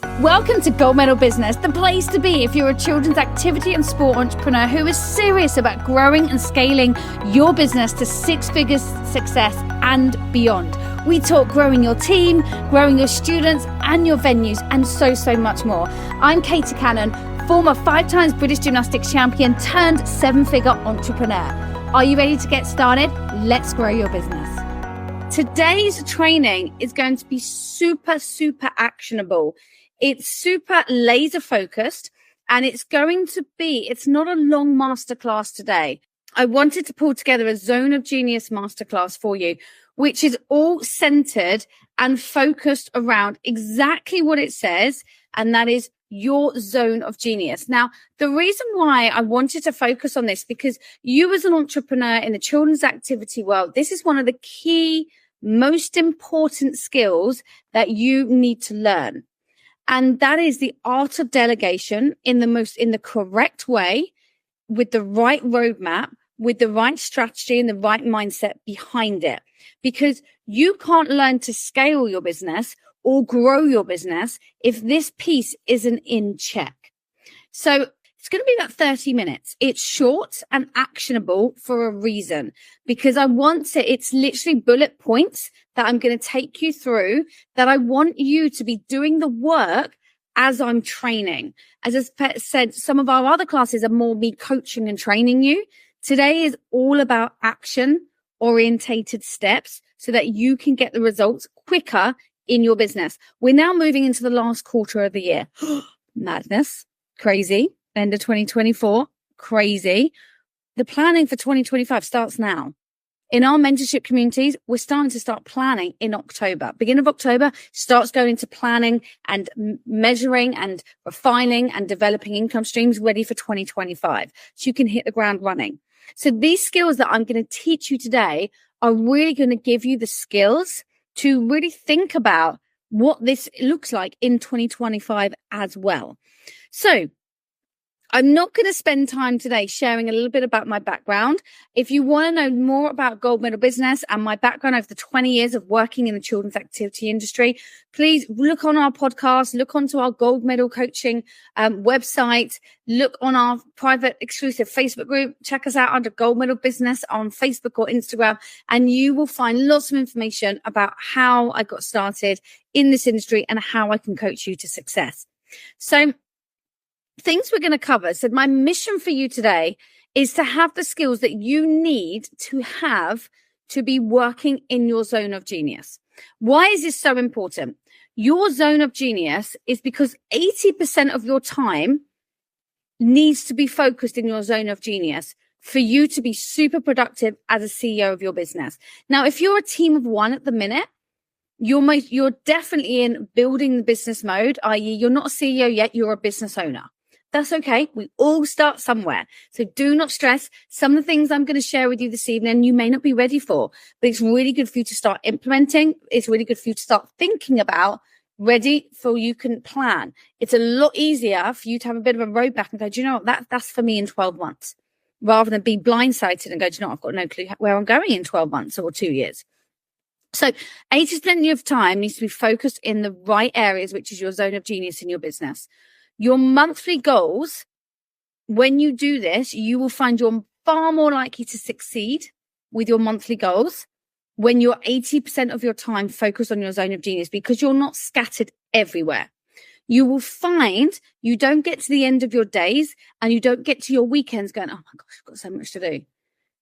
Welcome to Gold Medal Business, the place to be if you're a children's activity and sport entrepreneur who is serious about growing and scaling your business to six-figure success and beyond. We talk growing your team, growing your students and your venues, and so much more. I'm Katie Cannon, former 5 times British gymnastics champion turned 7-figure entrepreneur. Are you ready to get started? Let's grow your business. Today's training is going to be super actionable. It's super laser focused, and it's not a long masterclass today. I wanted to pull together a Zone of Genius masterclass for you, which is all centered and focused around exactly what it says, and that is your zone of genius. Now, the reason why I wanted to focus on this, because you as an entrepreneur in the children's activity world, this is one of the key, most important skills that you need to learn. And that is the art of delegation in the correct way, with the right roadmap, with the right strategy and the right mindset behind it. Because you can't learn to scale your business or grow your business if this piece isn't in check. So it's going to be about 30 minutes. It's short and actionable for a reason, because it's literally bullet points that I'm going to take you through, that I want you to be doing the work as I'm training. As I said, some of our other classes are more me coaching and training you. Today is all about action orientated steps so that you can get the results quicker in your business. We're now moving into the last quarter of the year. Madness. Crazy. End of 2024, crazy. The planning for 2025 starts now. In our mentorship communities, we're starting to start planning in October. Beginning of October starts going into planning and measuring and refining and developing income streams ready for 2025. So you can hit the ground running. So these skills that I'm going to teach you today are really going to give you the skills to really think about what this looks like in 2025 as well. So I'm not going to spend time today sharing a little bit about my background. If you want to know more about Gold Medal Business and my background over the 20 years of working in the children's activity industry, please look on our podcast, look onto our Gold Medal coaching website, look on our private exclusive Facebook group, check us out under Gold Medal Business on Facebook or Instagram, and you will find lots of information about how I got started in this industry and how I can coach you to success. So, things we're going to cover. So my mission for you today is to have the skills that you need to have to be working in your zone of genius. Why is this so important? Your zone of genius is because 80% of your time needs to be focused in your zone of genius for you to be super productive as a CEO of your business. Now, if you're a team of one at the minute, you're definitely in building the business mode, i.e. you're not a CEO yet, you're a business owner. That's okay. We all start somewhere. So do not stress. Some of the things I'm going to share with you this evening, you may not be ready for, but it's really good for you to start implementing. It's really good for you to start thinking about, ready for you can plan. It's a lot easier for you to have a bit of a roadmap and go, do you know what? That's for me in 12 months, rather than be blindsided and go, do you know what? I've got no clue where I'm going in 12 months or 2 years. So 80% of your time needs to be focused in the right areas, which is your zone of genius in your business. Your monthly goals, when you do this, you will find you're far more likely to succeed with your monthly goals when you're 80% of your time focused on your zone of genius, because you're not scattered everywhere. You will find you don't get to the end of your days and you don't get to your weekends going, oh my gosh, I've got so much to do.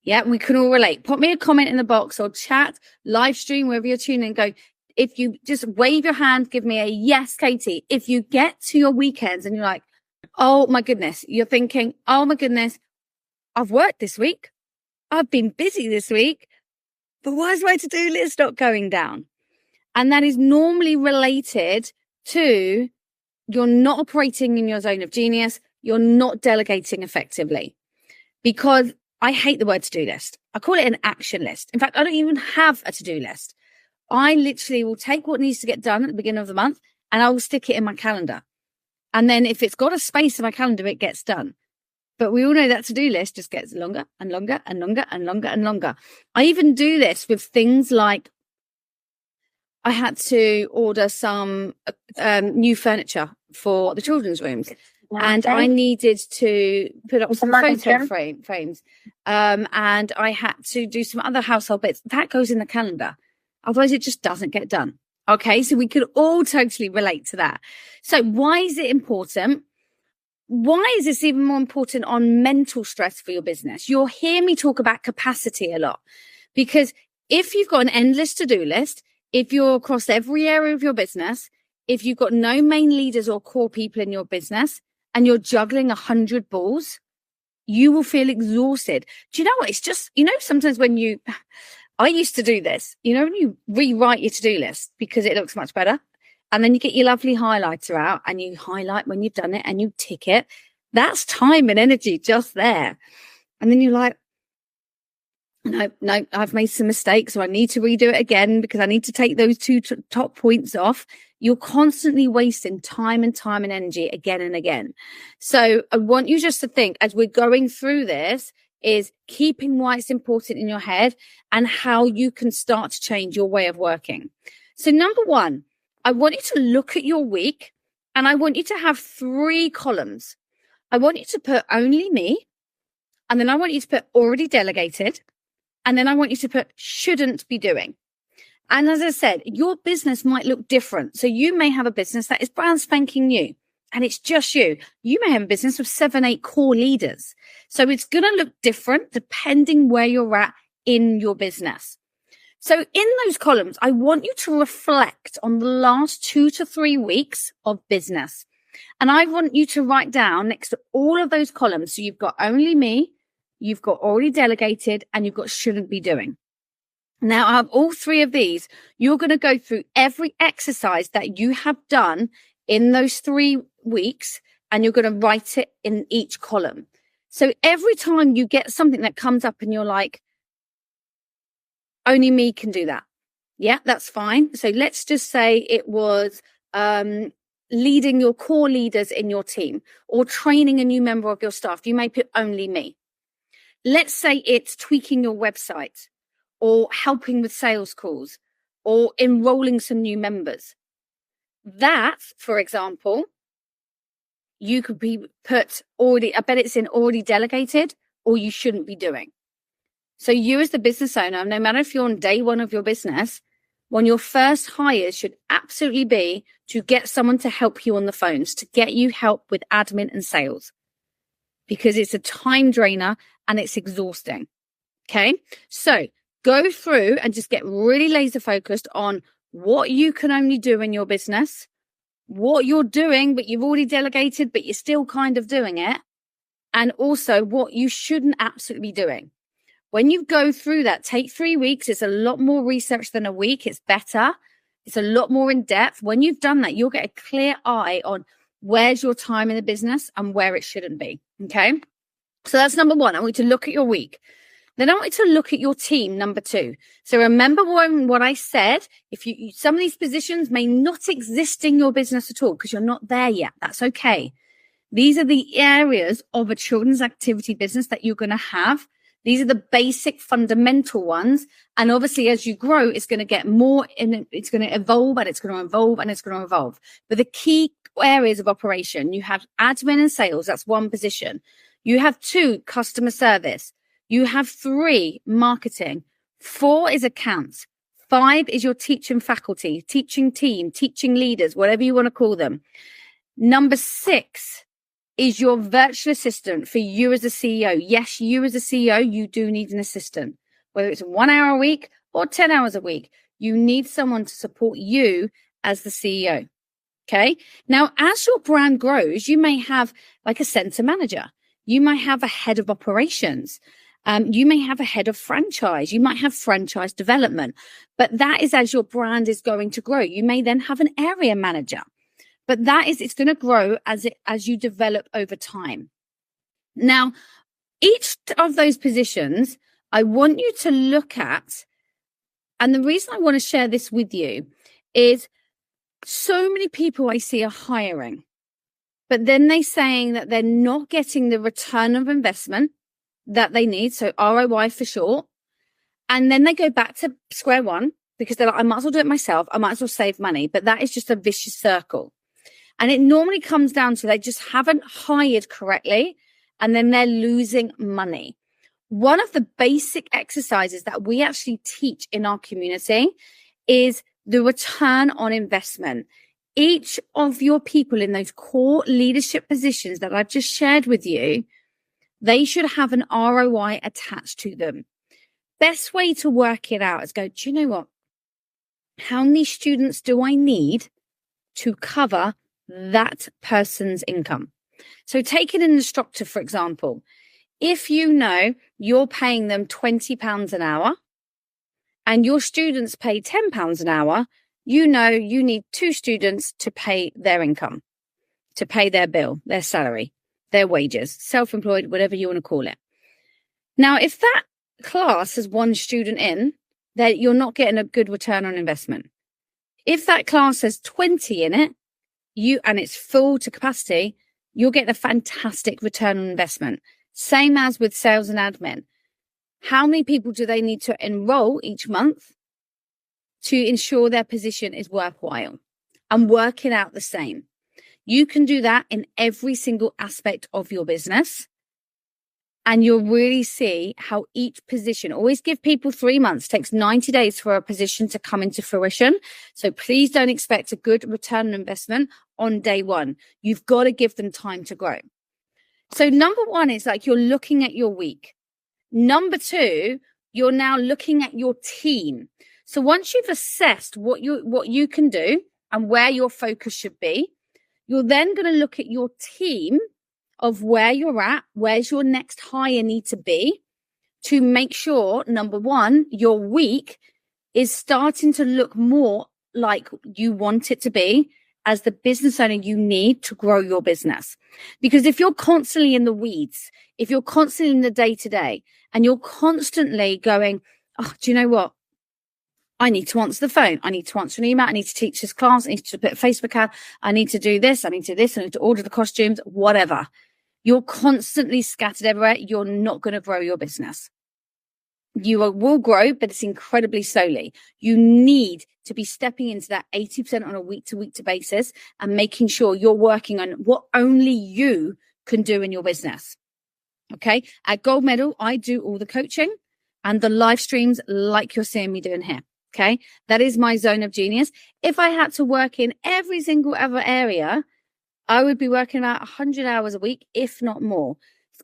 Yeah, we can all relate. Put me a comment in the box or chat, live stream, wherever you're tuning in, go, if you just wave your hand, give me a yes, Katie. If you get to your weekends and you're like, oh my goodness, you're thinking, oh my goodness, I've worked this week. I've been busy this week, but why is my to-do list not going down? And that is normally related to you're not operating in your zone of genius. You're not delegating effectively, because I hate the word to-do list. I call it an action list. In fact, I don't even have a to-do list. I literally will take what needs to get done at the beginning of the month and I will stick it in my calendar. And then if it's got a space in my calendar, it gets done. But we all know that to-do list just gets longer and longer and longer and longer and longer. I even do this with things like I had to order some new furniture for the children's rooms. And I needed to put up some photo frames. And I had to do some other household bits. That goes in the calendar. Otherwise, it just doesn't get done. Okay, so we could all totally relate to that. So why is it important? Why is this even more important on mental stress for your business? You'll hear me talk about capacity a lot, because if you've got an endless to-do list, if you're across every area of your business, if you've got no main leaders or core people in your business, and you're juggling 100 balls, you will feel exhausted. Do you know what? It's just, sometimes when I used to do this, when you rewrite your to-do list because it looks much better, and then you get your lovely highlighter out and you highlight when you've done it and you tick it. That's time and energy just there. And then you're like, no, I've made some mistakes, so I need to redo it again because I need to take those two top points off. You're constantly wasting time and energy again and again. So I want you just to think, as we're going through this, is keeping why it's important in your head and how you can start to change your way of working. So number one, I want you to look at your week, and I want you to have 3 columns. I want you to put only me, and then I want you to put already delegated, and then I want you to put shouldn't be doing. And as I said, your business might look different. So you may have a business that is brand spanking new, and it's just you. You may have a business with 7, 8 core leaders. So it's going to look different depending where you're at in your business. So in those columns, I want you to reflect on the last 2 to 3 weeks of business. And I want you to write down next to all of those columns. So you've got only me, you've got already delegated, and you've got shouldn't be doing. Now, out of all 3 of these, you're going to go through every exercise that you have done in those 3 weeks, and you're going to write it in each column. So every time you get something that comes up and you're like, only me can do that. Yeah, that's fine. So let's just say it was leading your core leaders in your team or training a new member of your staff. You may put only me. Let's say it's tweaking your website or helping with sales calls or enrolling some new members. That, for example, you could be put already, I bet it's in already delegated, or you shouldn't be doing. So you as the business owner, no matter if you're on day 1 of your business, one of your first hires should absolutely be to get someone to help you on the phones, to get you help with admin and sales, because it's a time drainer and it's exhausting. Okay. So go through and just get really laser focused on what you can only do in your business, what you're doing, but you've already delegated, but you're still kind of doing it. And also what you shouldn't absolutely be doing. When you go through that, take 3 weeks. It's a lot more research than a week. It's better. It's a lot more in depth. When you've done that, you'll get a clear eye on where's your time in the business and where it shouldn't be. Okay. So that's number 1. I want you to look at your week. Then I want you to look at your team, number 2. So remember what I said, if you some of these positions may not exist in your business at all because you're not there yet. That's okay. These are the areas of a children's activity business that you're going to have. These are the basic fundamental ones. And obviously, as you grow, it's going to get more and it's going to evolve and it's going to evolve and it's going to evolve. But the key areas of operation, you have admin and sales. That's 1 position. You have 2, customer service. You have 3, marketing. 4 is accounts. 5 is your teaching faculty, teaching team, teaching leaders, whatever you want to call them. Number 6 is your virtual assistant for you as a CEO. Yes, you as a CEO, you do need an assistant. Whether it's 1 hour a week or 10 hours a week, you need someone to support you as the CEO. Okay. Now, as your brand grows, you may have like a center manager. You might have a head of operations. You may have a head of franchise. You might have franchise development. But that is as your brand is going to grow. You may then have an area manager. But it's going to grow as you develop over time. Now, each of those positions, I want you to look at, and the reason I want to share this with you is so many people I see are hiring, but then they're saying that they're not getting the return of investment that they need. So ROI for short. And then they go back to square one because they're like, I might as well do it myself. I might as well save money. But that is just a vicious circle. And it normally comes down to they just haven't hired correctly, and then they're losing money. One of the basic exercises that we actually teach in our community is the return on investment. Each of your people in those core leadership positions that I've just shared with you, they should have an ROI attached to them. Best way to work it out is go, do you know what? How many students do I need to cover that person's income? So take an instructor, for example. If you know you're paying them £20 an hour and your students pay £10 an hour, you know you need 2 students to pay their income, to pay their bill, their salary, their wages, self-employed, whatever you want to call it. Now, if that class has 1 student in, then you're not getting a good return on investment. If that class has 20 in it, and it's full to capacity, you're getting a fantastic return on investment. Same as with sales and admin. How many people do they need to enroll each month to ensure their position is worthwhile? And work it out the same. You can do that in every single aspect of your business. And you'll really see how each position, always give people 3 months, takes 90 days for a position to come into fruition. So please don't expect a good return on investment on day 1. You've got to give them time to grow. So number 1 is like you're looking at your week. Number 2, you're now looking at your team. So once you've assessed what you can do and where your focus should be, you're then going to look at your team of where you're at, where's your next hire need to be, to make sure, number 1, your week is starting to look more like you want it to be as the business owner you need to grow your business. Because if you're constantly in the weeds, if you're constantly in the day-to-day, and you're constantly going, oh, do you know what? I need to answer the phone. I need to answer an email. I need to teach this class. I need to put a Facebook ad. I need to do this. I need to do this. I need to order the costumes, whatever. You're constantly scattered everywhere. You're not going to grow your business. You will grow, but it's incredibly slowly. You need to be stepping into that 80% on a week-to-week basis and making sure you're working on what only you can do in your business. Okay? At Gold Medal, I do all the coaching and the live streams like you're seeing me doing here. Okay? That is my zone of genius. If I had to work in every single other area, I would be working about 100 hours a week, if not more.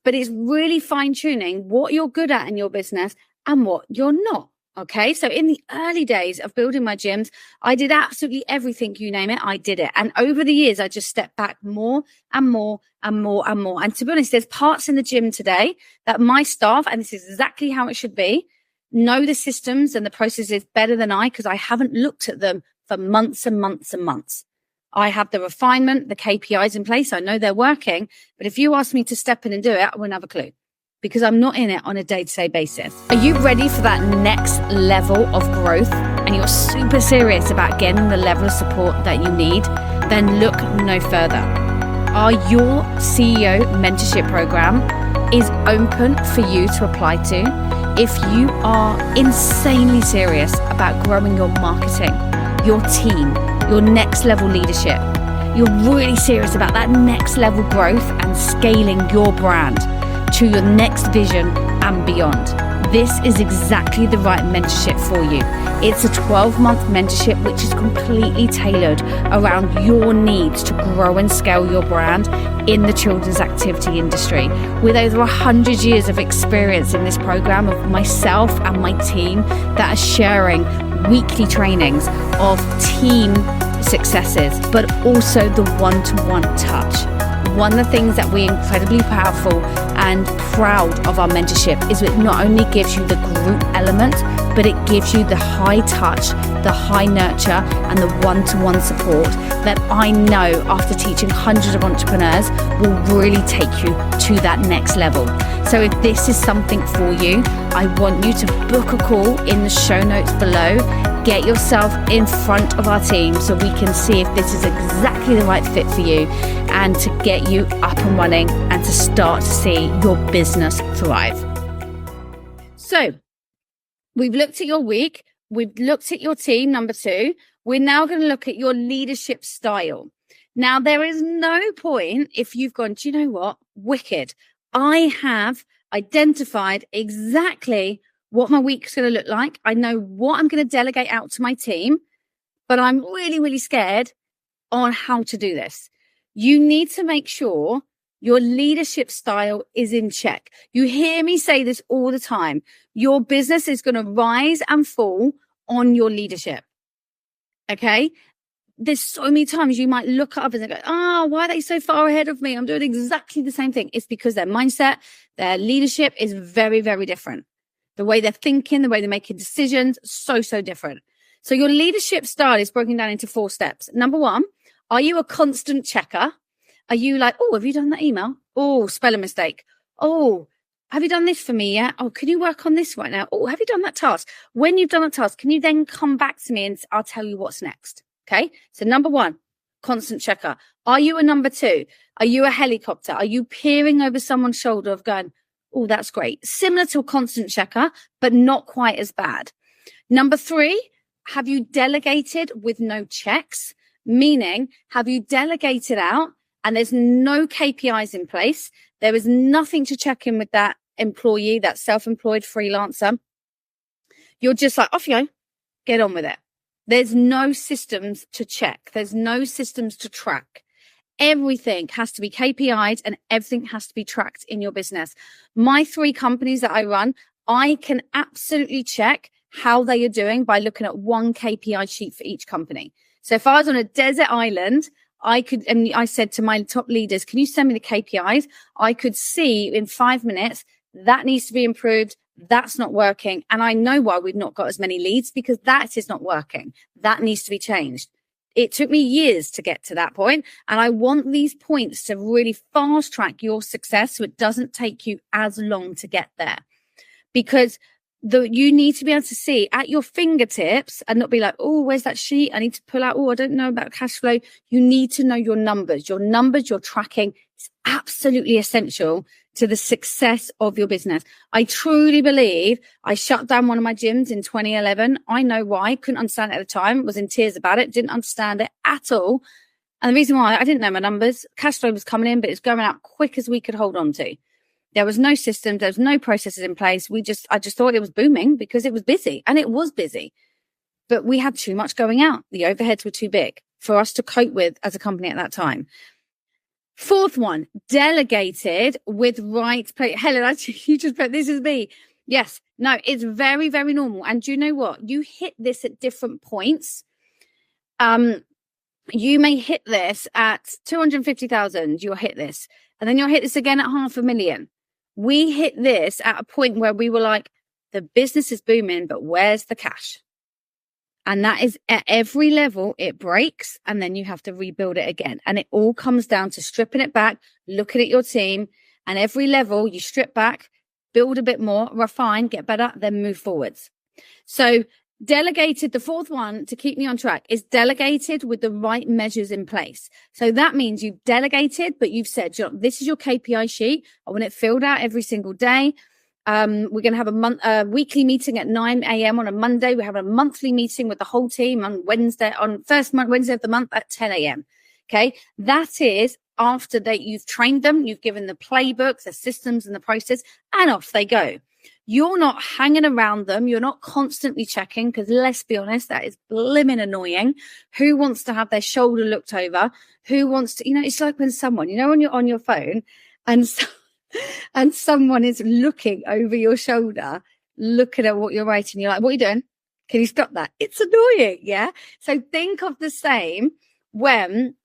But it's really fine-tuning what you're good at in your business and what you're not. Okay, so in the early days of building my gyms, I did absolutely everything, you name it, I did it. And over the years, I just stepped back more and more and more and more. And to be honest, there's parts in the gym today that my staff, and this is exactly how it should be, know the systems and the processes better than I, because I haven't looked at them for months and months and months. I have the refinement, the KPIs in place. I know they're working. But if you ask me to step in and do it, I wouldn't have a clue, because I'm not in it on a day-to-day basis. Are you ready for that next level of growth and you're super serious about getting the level of support that you need? Then look no further. Our Your CEO mentorship program is open for you to apply to if you are insanely serious about growing your marketing, your team, your next level leadership. You're really serious about that next level growth and scaling your brand to your next vision and beyond. This is exactly the right mentorship for you. It's a 12-month mentorship which is completely tailored around your needs to grow and scale your brand in the children's activity industry. With over 100 years of experience in this program of myself and my team that are sharing weekly trainings of team successes, but also the one-to-one touch. One of the things that we're incredibly powerful and proud of our mentorship is it not only gives you the group element, but it gives you the high touch, the high nurture, and the one-to-one support that I know after teaching hundreds of entrepreneurs will really take you to that next level. So if this is something for you, I want you to book a call in the show notes below. Get yourself in front of our team so we can see if this is exactly the right fit for you and to get you up and running and to start to see your business thrive. So we've looked at your week. we've looked at your team, number 2. We're now going to look at your leadership style. Now, there is no point if you've gone, do you know what? Wicked. I have identified exactly what my week's going to look like. I know what I'm going to delegate out to my team, but I'm really, really scared on how to do this. You need to make sure your leadership style is in check. You hear me say this all the time. Your business is going to rise and fall on your leadership. Okay? There's so many times you might look at others and go, why are they so far ahead of me? I'm doing exactly the same thing. It's because their mindset, their leadership is very, very different. The way they're thinking, the way they're making decisions, so different. So your leadership style is broken down into 4 steps. Number 1, are you a constant checker? Are you like, have you done that email? Spelling mistake. Have you done this for me yet? Can you work on this right now? Have you done that task? When you've done that task, can you then come back to me and I'll tell you what's next? Okay. So number 1, constant checker. Are you a number 2? Are you a helicopter? Are you peering over someone's shoulder of going, that's great. Similar to a constant checker, but not quite as bad. Number 3, have you delegated with no checks? Meaning, have you delegated out and there's no KPIs in place? There is nothing to check in with that employee, that self-employed freelancer. You're just like, off you go, get on with it. There's no systems to check. There's no systems to track. Everything has to be KPI'd and everything has to be tracked in your business. My 3 companies that I run, I can absolutely check how they are doing by looking at one KPI sheet for each company. So if I was on a desert island, I said to my top leaders, can you send me the KPIs? I could see in 5 minutes, that needs to be improved. That's not working. And I know why we've not got as many leads, because that is not working. That needs to be changed. It took me years to get to that point. And I want these points to really fast track your success so it doesn't take you as long to get there. Because you need to be able to see at your fingertips and not be like, where's that sheet? I need to pull out. I don't know about cash flow. You need to know your numbers. Your numbers, your tracking is absolutely essential to the success of your business. I truly believe I shut down one of my gyms in 2011. I know why. Couldn't understand it at the time. Was in tears about it. Didn't understand it at all. And the reason why, I didn't know my numbers. Cash flow was coming in, but it's going out quick as we could hold on to. There was no system. There was no processes in place. I just thought it was booming because it was busy, and it was busy, but we had too much going out. The overheads were too big for us to cope with as a company at that time. 4th one, delegated with right play. Helen, you just put, this is me. Yes. No, it's very, very normal. And do you know what? You hit this at different points. You may hit this at 250,000. You'll hit this. And then you'll hit this again at 500,000. We hit this at a point where we were like, the business is booming, but where's the cash? And that is at every level, it breaks, and then you have to rebuild it again. And it all comes down to stripping it back, looking at your team, and every level you strip back, build a bit more, refine, get better, then move forwards. So delegated, the 4th one to keep me on track, is delegated with the right measures in place. So that means you've delegated, but you've said, this is your KPI sheet. I want it filled out every single day. We're going to have a weekly meeting at 9 a.m. on a Monday. We have a monthly meeting with the whole team on Wednesday of the month at 10 a.m. Okay. That is after you've trained them, you've given the playbook, the systems and the process, and off they go. You're not hanging around them. You're not constantly checking, because let's be honest, that is blimmin' annoying. Who wants to have their shoulder looked over? Who wants to, it's like when someone, when you're on your phone and someone is looking over your shoulder, looking at what you're writing. You're like, what are you doing? Can you stop that? It's annoying. Yeah. So think of the same when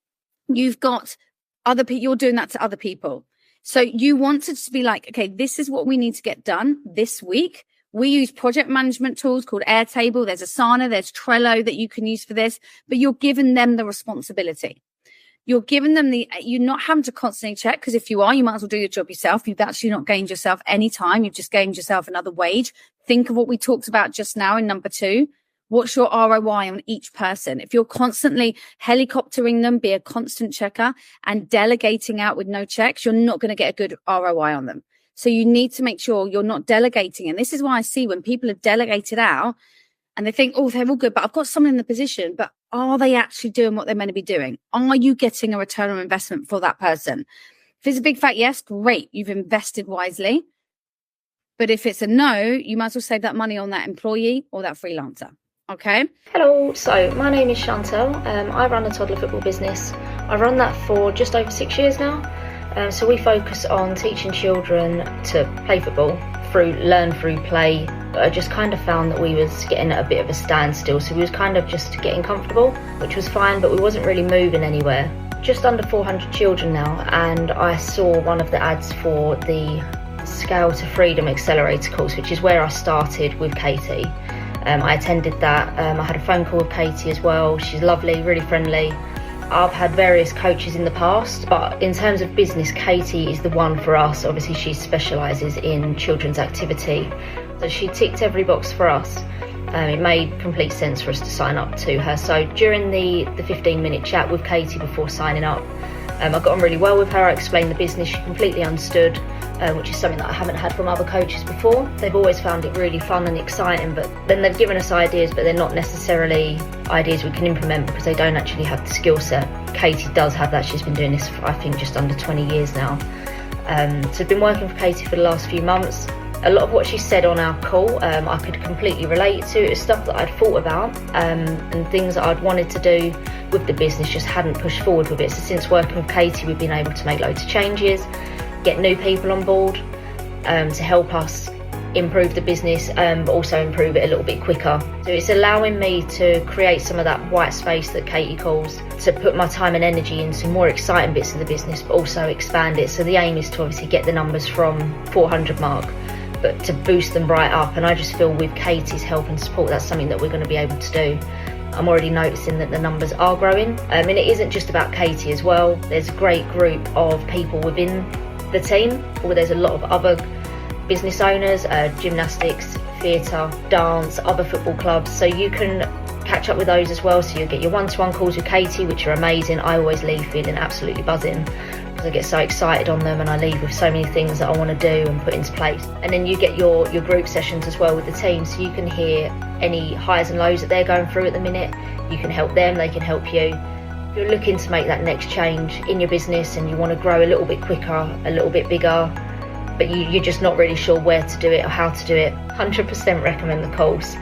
you've got other people, you're doing that to other people. So you want it to be like, okay, this is what we need to get done this week. We use project management tools called Airtable. There's Asana, there's Trello that you can use for this, but you're giving them the responsibility. You're giving them you're not having to constantly check, because if you are, you might as well do your job yourself. You've actually not gained yourself any time. You've just gained yourself another wage. Think of what we talked about just now in number 2. What's your ROI on each person? If you're constantly helicoptering them, be a constant checker, and delegating out with no checks, you're not going to get a good ROI on them. So you need to make sure you're not delegating. And this is why I see when people have delegated out, and they think, oh, they're all good, but I've got someone in the position, but are they actually doing what they're meant to be doing? Are you getting a return on investment for that person? If it's a big fat yes, great, you've invested wisely. But if it's a no, you might as well save that money on that employee or that freelancer. Okay. Hello, so my name is Chantel. I run a toddler football business. I've run that for just over 6 years now. So we focus on teaching children to play football, learn through play. I just kind of found that we was getting at a bit of a standstill. So we was kind of just getting comfortable, which was fine, but we wasn't really moving anywhere. Just under 400 children now, and I saw one of the ads for the Scale to Freedom Accelerator course, which is where I started with Katie. I attended that. I had a phone call with Katie as well. She's lovely, really friendly. I've had various coaches in the past, but in terms of business, Katie is the one for us. Obviously, she specialises in children's activity. So she ticked every box for us. It made complete sense for us to sign up to her. So during the 15-minute chat with Katie before signing up, I got on really well with her. I explained the business, she completely understood, which is something that I haven't had from other coaches before. They've always found it really fun and exciting, but then they've given us ideas, but they're not necessarily ideas we can implement because they don't actually have the skill set. Katie does have that. She's been doing this for, I think, just under 20 years now. So I've been working for Katie for the last few months. A lot of what she said on our call, I could completely relate to. It's stuff that I'd thought about and things that I'd wanted to do with the business, just hadn't pushed forward with it. So since working with Katie, we've been able to make loads of changes, get new people on board to help us improve the business, but also improve it a little bit quicker. So it's allowing me to create some of that white space that Katie calls, to put my time and energy into more exciting bits of the business, but also expand it. So the aim is to obviously get the numbers from 400 mark, but to boost them right up. And I just feel with Katie's help and support, that's something that we're going to be able to do. I'm already noticing that the numbers are growing. And it isn't just about Katie as well. There's a great group of people within the team, or there's a lot of other business owners, gymnastics, theatre, dance, other football clubs. So you can catch up with those as well. So you get your one-to-one calls with Katie, which are amazing. I always leave feeling absolutely buzzing, because I get so excited on them and I leave with so many things that I want to do and put into place. And then you get your group sessions as well with the team, so you can hear any highs and lows that they're going through at the minute. You can help them, they can help you. If you're looking to make that next change in your business and you want to grow a little bit quicker, a little bit bigger, but you're just not really sure where to do it or how to do it, 100% recommend the course.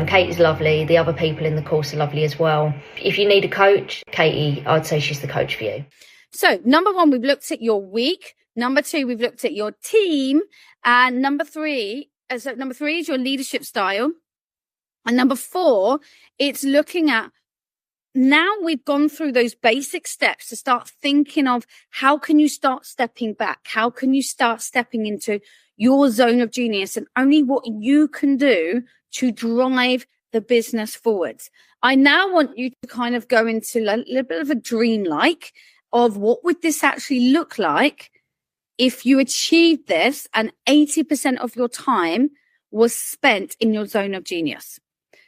Katie's lovely, the other people in the course are lovely as well. If you need a coach, Katie, I'd say she's the coach for you. So number one, we've looked at your week. Number two, we've looked at your team. And number three is your leadership style. And number four, it's looking at, now we've gone through those basic steps to start thinking of how can you start stepping back? How can you start stepping into your zone of genius and only what you can do to drive the business forwards? I now want you to kind of go into a little bit of a dream-like of what would this actually look like if you achieved this and 80% of your time was spent in your zone of genius.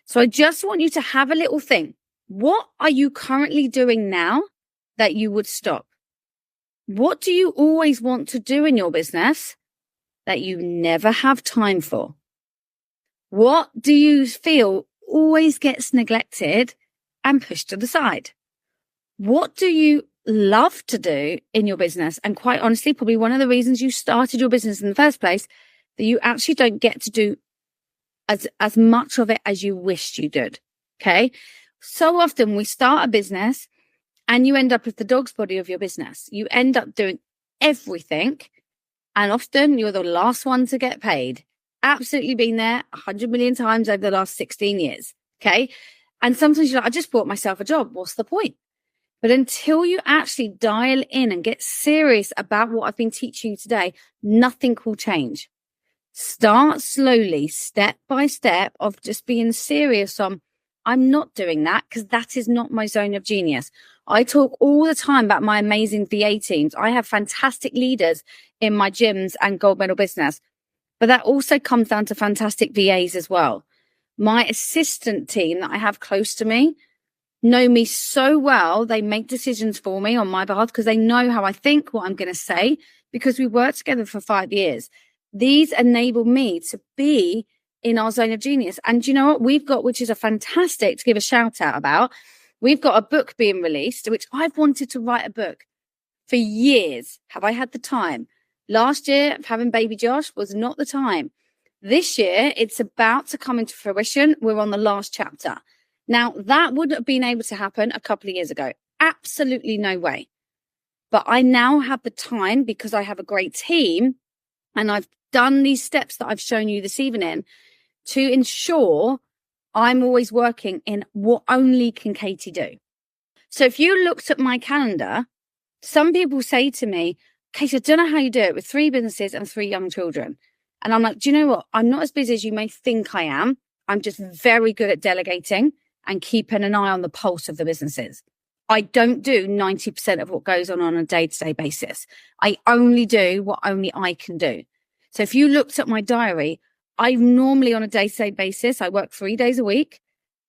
So I just want you to have a little think. What are you currently doing now that you would stop? What do you always want to do in your business that you never have time for? What do you feel always gets neglected and pushed to the side? What do you love to do in your business? And quite honestly, probably one of the reasons you started your business in the first place, that you actually don't get to do as much of it as you wished you did. Okay. So often we start a business and you end up with the dog's body of your business. You end up doing everything. And often you're the last one to get paid. Absolutely been there 100 million times over the last 16 years. Okay. And sometimes you're like, I just bought myself a job. What's the point? But until you actually dial in and get serious about what I've been teaching you today, nothing will change. Start slowly, step by step, of just being serious on, I'm not doing that because that is not my zone of genius. I talk all the time about my amazing VA teams. I have fantastic leaders in my gyms and gold medal business, but that also comes down to fantastic VAs as well. My assistant team that I have close to me know me so well. They make decisions for me on my behalf because they know how I think, what I'm going to say, because we worked together for 5 years. These enable me to be in our zone of genius. And do you know what we've got, which is a fantastic to give a shout out about? We've got a book being released, which I've wanted to write a book for years. Have I had the time? Last year, having baby Josh was not the time. This year, it's about to come into fruition. We're on the last chapter. Now, that wouldn't have been able to happen a couple of years ago. Absolutely no way. But I now have the time because I have a great team and I've done these steps that I've shown you this evening to ensure I'm always working in what only can Katie do. So if you looked at my calendar, some people say to me, Katie, I don't know how you do it with 3 businesses and 3 young children. And I'm like, do you know what? I'm not as busy as you may think I am. I'm just very good at delegating and keeping an eye on the pulse of the businesses. I don't do 90% of what goes on a day-to-day basis. I only do what only I can do. So if you looked at my diary, I normally on a day-to-day basis, I work 3 days a week.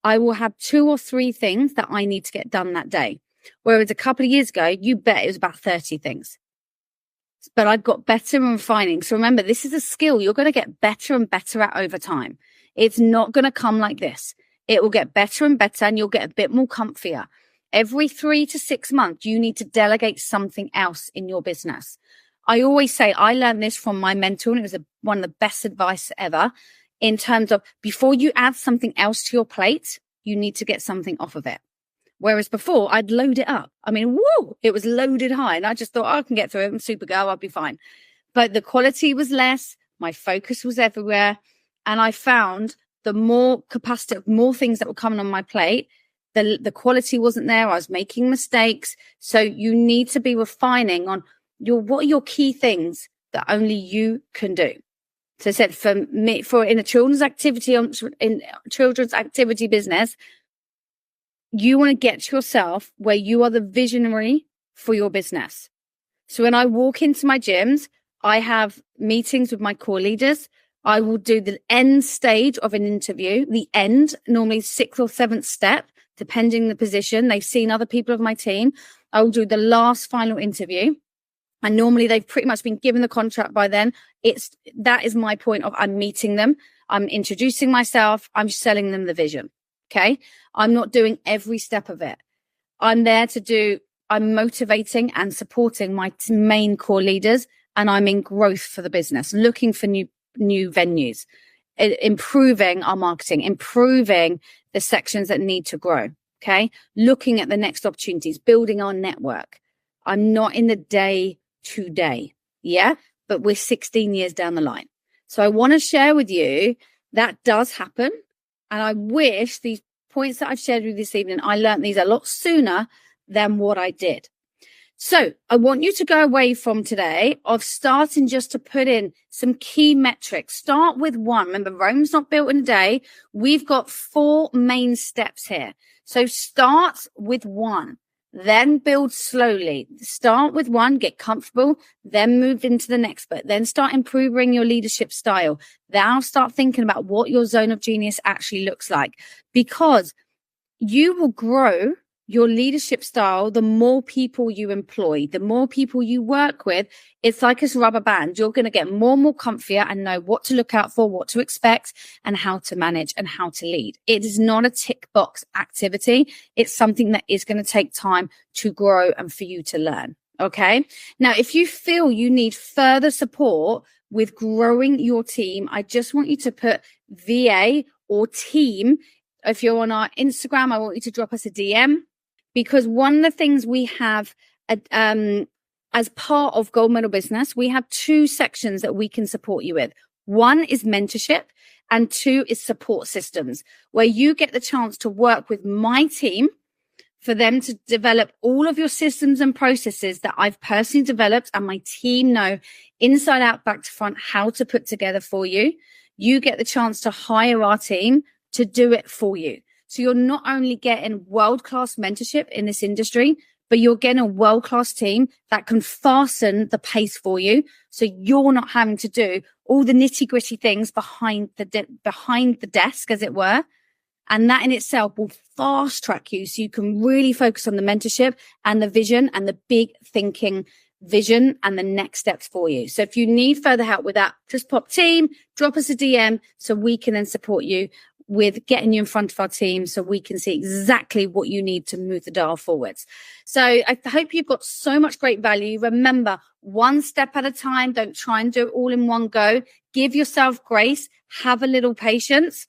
I will have 2 or 3 things that I need to get done that day. Whereas a couple of years ago, you bet it was about 30 things. But I've got better and refining. So remember, this is a skill you're going to get better and better at over time. It's not going to come like this. It will get better and better and you'll get a bit more comfier. Every 3 to 6 months, you need to delegate something else in your business. I always say, I learned this from my mentor and it was one of the best advice ever in terms of before you add something else to your plate, you need to get something off of it. Whereas before I'd load it up. I mean, woo, it was loaded high and I just thought, I can get through it. I'm Supergirl, I'll be fine. But the quality was less. My focus was everywhere. And I found the more capacity, more things that were coming on my plate, the quality wasn't there. I was making mistakes. So you need to be refining on what are your key things that only you can do. So I said for me, in a children's activity business, you want to get yourself where you are the visionary for your business. So when I walk into my gyms, I have meetings with my core leaders. I will do the end stage of an interview, the end, normally 6th or 7th step, depending on the position. They've seen other people of my team. I will do the last final interview. And normally they've pretty much been given the contract by then. That is my point of I'm meeting them. I'm introducing myself. I'm selling them the vision. Okay. I'm not doing every step of it. I'm motivating and supporting my main core leaders and I'm in growth for the business, looking for new venues, improving our marketing, improving the sections that need to grow. Okay. Looking at the next opportunities, building our network. I'm not in the day to day. Yeah. But we're 16 years down the line. So I want to share with you that does happen. And I wish these points that I've shared with you this evening, I learned these a lot sooner than what I did. So I want you to go away from today of starting just to put in some key metrics. Start with 1. Remember, Rome's not built in a day. We've got 4 main steps here. So start with 1. Then build slowly. Start with 1, get comfortable, then move into the next bit. Then start improving your leadership style. Now start thinking about what your zone of genius actually looks like, because you will grow your leadership style the more people you employ, the more people you work with. It's like a rubber band. You're going to get more and more comfier and know what to look out for, what to expect, and how to manage and how to lead. It is not a tick box activity. It's something that is going to take time to grow and for you to learn. Okay. Now, if you feel you need further support with growing your team, I just want you to put VA or team. If you're on our Instagram, I want you to drop us a DM. Because one of the things we have as part of Gold Medal Business, we have 2 sections that we can support you with. 1 is mentorship and 2 is support systems, where you get the chance to work with my team for them to develop all of your systems and processes that I've personally developed and my team know inside out, back to front, how to put together for you. You get the chance to hire our team to do it for you. So you're not only getting world-class mentorship in this industry, but you're getting a world-class team that can fasten the pace for you. So you're not having to do all the nitty-gritty things behind the desk, as it were. And that in itself will fast track you so you can really focus on the mentorship and the vision and the big thinking vision and the next steps for you. So if you need further help with that, just pop team, drop us a DM so we can then support you with getting you in front of our team so we can see exactly what you need to move the dial forwards. So I hope you've got so much great value. Remember, one step at a time. Don't try and do it all in one go. Give yourself grace, have a little patience,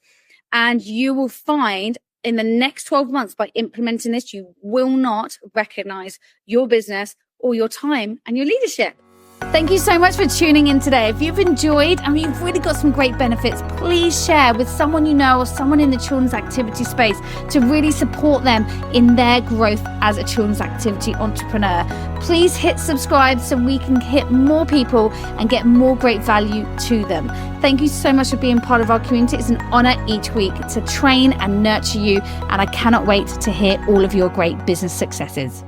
and you will find in the next 12 months by implementing this, you will not recognize your business or your time and your leadership. Thank you so much for tuning in today. If you've enjoyed and you've really got some great benefits, please share with someone you know or someone in the children's activity space to really support them in their growth as a children's activity entrepreneur. Please hit subscribe so we can hit more people and get more great value to them. Thank you so much for being part of our community. It's an honor each week to train and nurture you, and I cannot wait to hear all of your great business successes.